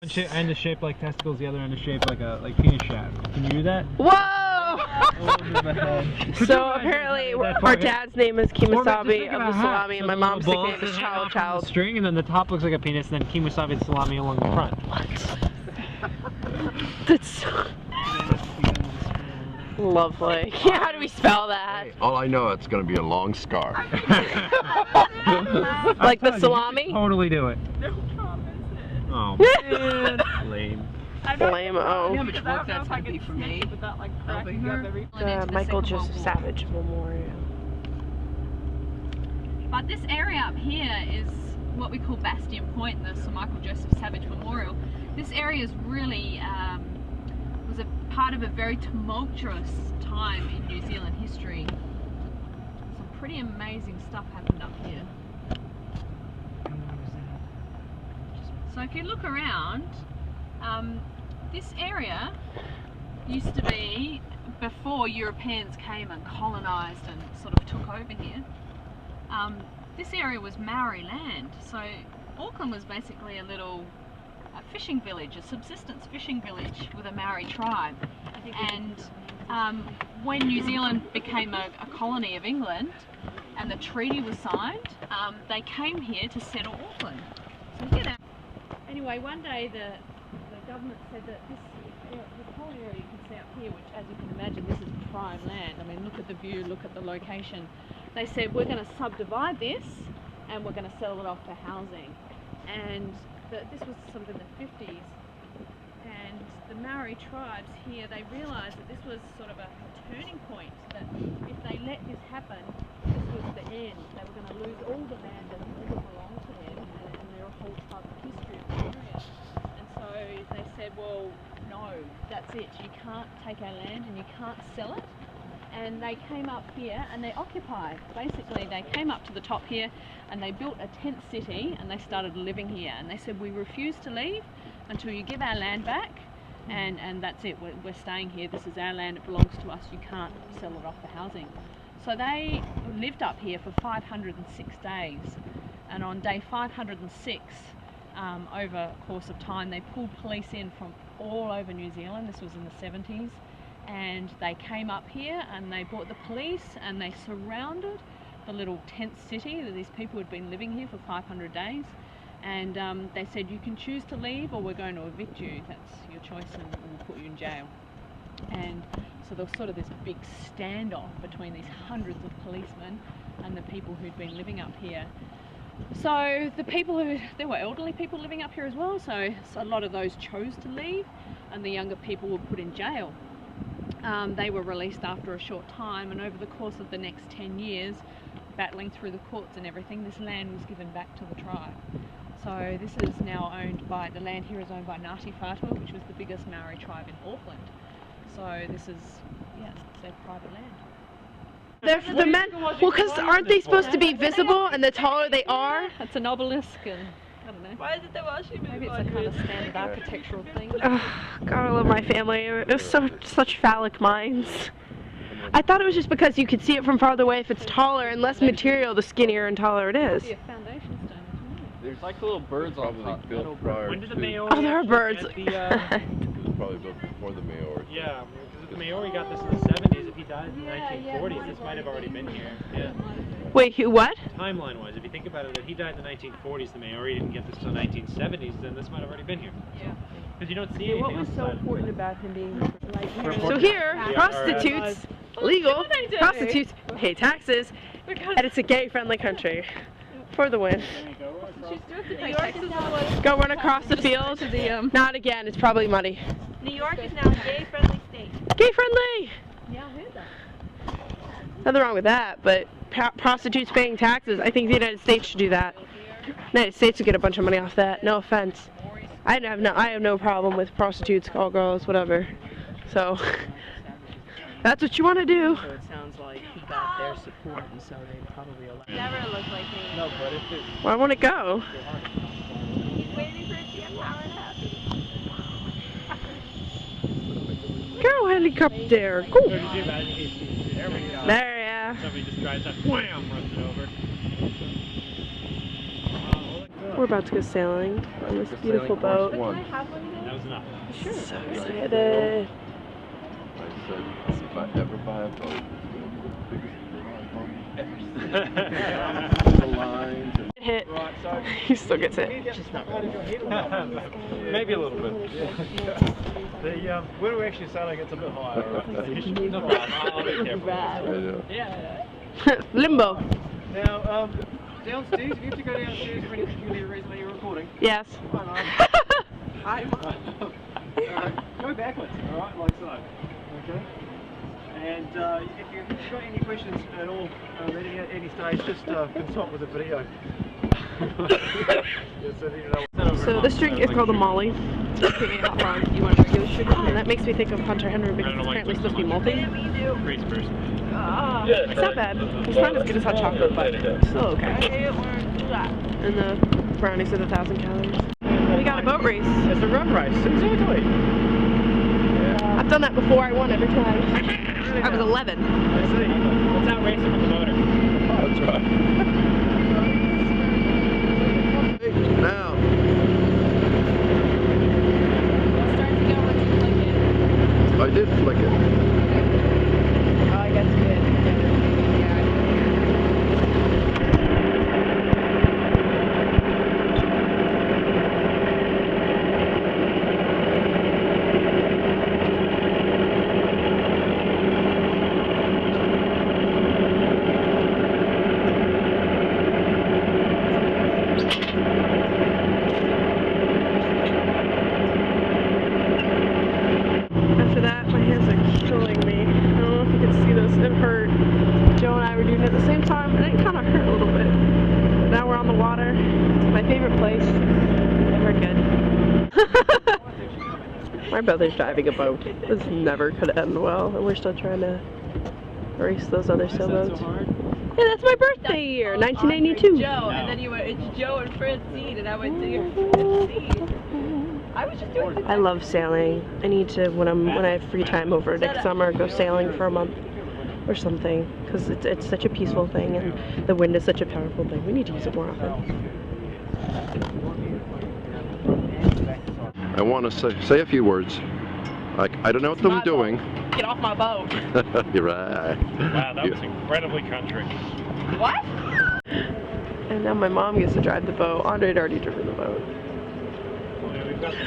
One end is shaped like testicles, the other end is shaped like a penis shaft. Can you do that? Whoa! So apparently our dad's name is Kemosabe of the Salami, and my mom's nickname is Child Child. String, and then the top looks like a penis, and then Kemosabe and salami along the front. What? That's so lovely. Yeah, how do we spell that? Hey, all I know, it's going to be a long scar. Like the salami? Totally do it. No problem, is it? Oh, man. Lame. Lame, oh. How much work that's going to be for me? With that, like, cracking up every... The Michael Joseph Savage Memorial. But this area up here is what we call Bastion Point, the Sir Michael Joseph Savage Memorial. This area is really was a part of a very tumultuous time in New Zealand history. Some pretty amazing stuff happened up here. So if you look around, this area used to be, before Europeans came and colonised and sort of took over here, this area was Maori land. So Auckland was basically a little fishing village, a subsistence fishing village with a Maori tribe. And when New Zealand became a colony of England and the treaty was signed, they came here to settle Auckland. So you know. Anyway, one day the government said that this whole area you can see up here, which as you can imagine this is prime land. I mean, look at the view, look at the location. They said we're going to subdivide this and we're going to sell it off for housing. And this was sort of in the 50s, and the Maori tribes here, they realised that this was sort of a turning point, that if they let this happen, this was the end. They were going to lose all the land that belonged to them and their whole tribal history of the area. And so they said, well, no, that's it. You can't take our land and you can't sell it. And they came up here and they occupied. Basically, they came up to the top here and they built a tent city and they started living here. And they said, we refuse to leave until you give our land back, and that's it. We're staying here. This is our land. It belongs to us. You can't sell it off for housing. So they lived up here for 506 days. And on day 506, over a course of time, they pulled police in from all over New Zealand. This was in the 70s. And they came up here and they brought the police and they surrounded the little tent city that these people had been living here for 500 days. And they said, you can choose to leave or we're going to evict you. That's your choice and we'll put you in jail. And so there was sort of this big standoff between these hundreds of policemen and the people who'd been living up here. So the people there were elderly people living up here as well, so a lot of those chose to leave and the younger people were put in jail. They were released after a short time, and over the course of the next 10 years, battling through the courts and everything, this land was given back to the tribe. So this is now owned by, the land here is owned by Ngāti Whātua, which was the biggest Maori tribe in Auckland. So this is, yeah, it's their private land. The men, well, because aren't they supposed to be visible, and the taller they are? It's an obelisk, and I don't know. Why is it the Welsh? Maybe it's a kind of standard architectural thing. God, I love my family. It was such phallic minds. I thought it was just because you could see it from farther away. If it's taller and less material, the skinnier and taller it is. There's like the little birds on top. Built prior When did the to- Maori Oh, there are birds. get the, It was probably built before the Maori. yeah, because if the Maori got this in the 70s, if he died in the 1940s, this might have already been here. Yeah. Wait, what? Timeline-wise, if you think about it, if he died in the 1940s, the Maori didn't get this till 1970s, then this might have already been here. Yeah. Because you don't see anything. What was so outside. important about him being like here? So here, Yeah, prostitutes, legal, prostitutes pay taxes, and it's a gay-friendly country. For the win. Go run across the field. Not again, it's probably muddy. New York is now a gay-friendly state. Gay-friendly! Yeah, I heard that. Nothing wrong with that, but prostitutes paying taxes, I think the United States should do that. The United States would get a bunch of money off that, no offense. I have no problem with prostitutes, call girls, whatever. So, that's what you want to do. So it sounds like he got their support, and so they probably allowed. Never looked like me. No, but if it... Well, I want to go. He's waiting for it to get power to happen. Go, helicopter. Go. Or did you imagine he's there when he got There, yeah. somebody just drives up, wham, runs it over. Oh, look good. We're about to go sailing on this beautiful boat. One. That was enough. So excited. I said, if I ever buy a boat, it's going to be the biggest boat. The lines and Hit. He still gets it. Maybe a little bit. When we're actually sailing, it's a bit higher. No problem. I'll be careful. I know. Limbo. Now, downstairs, if you have to go downstairs for any particular reason that you're recording, Yes. go backwards, alright, like so. Okay? And if you've got any questions at all at any stage, just consult with the video. So this drink is called a Molly. You want a regular sugar? And that makes me think of Hunter Henry because it's apparently supposed to be malty. Grace first. It's not bad. It's not as good as hot chocolate, but it's still okay. And the brownies are 1,000 calories. We got a boat race. It's a run race, exactly. I've done that before. I won every time. I was 11. I see. Let's out race him with the motor. That's right. Now. I did flick it. Oh, I guess you did. After that, my hands are killing me. I don't know if you can see this. It hurt. Joe and I were doing it at the same time, and it kind of hurt a little bit. But now we're on the water. It's my favorite place. Never good. My brother's driving a boat. This never could end well, and we're still trying to race those other sailboats. Yeah, that's my birthday year, 1992. Joe, and then you went, it's Joe and Francine, and I went to your Francine. I was just doing I love sailing. I need to, when I have free time over next summer, go sailing for a month or something, because it's such a peaceful thing, and the wind is such a powerful thing. We need to use it more often. I want to say a few words. I don't know what I'm doing. Get off my boat. You're right. Wow, that was incredibly country. What? And now my mom gets to drive the boat. Andre had already driven the boat. Yeah, we've got the